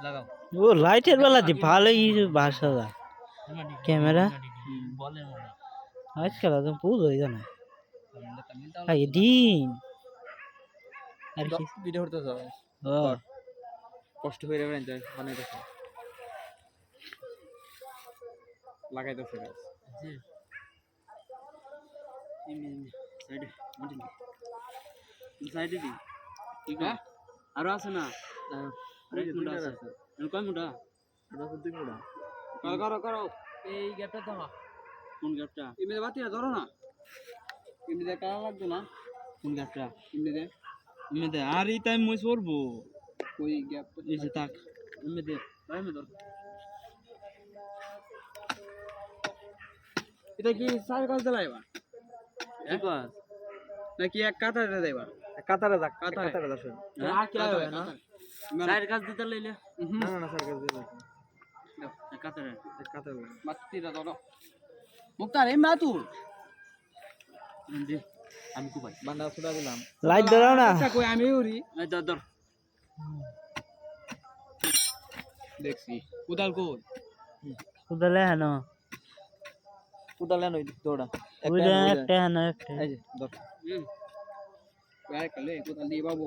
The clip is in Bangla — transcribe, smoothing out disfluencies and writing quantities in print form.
লাগাও ও লাইটের বেলাতে ভালোই বাসা যায় ক্যামেরা বলেন না আজকাল তো পুজ হয়ে যায় না দিন আর কি ভিডিও করতে যাও ও কষ্ট করে বানাইতে বানাইতেছে লাগাইতেছে গাছ জি সাইডে সাইডে দি ঠিক আছে আরো আছে না আরেক মুন্ডা আছে কয় মুন্ডা এটা তো দুই মুন্ডা করো করো এই গ্যাপটা দাও কোন গ্যাপটা এমনি বাতিটা ধরো না এমনি দে কারা লাগবে না কোন গ্যাপটা এমনি দে আর এই টাইম মই সরবো কই গ্যাপ এই যে তাক এমনি দে ভাই এমনি ধর এটা কি চার কাজ দিলাইবা এক কাজ নাকি এক কাতারে দেবা এক কাতারে যাক কাতারে যাস আর কি হবে না চার কাজ দিতে লইলে না না চার কাজ দিতে এক কাতারে মাটিটা ধরো মুক্তার এই মাতু দে আমি কো ভাই বান্দা ছুড়া দিলাম লাইট দাও না কই আমি উড়ি এই ধর ধর দেখছি কোদাল কই কুদালে হানো কোদাল নই দৌড়া ওইটা একটা হানো একটা এই যে ধর ভাই কালে কোদাল দিয়ে বাবু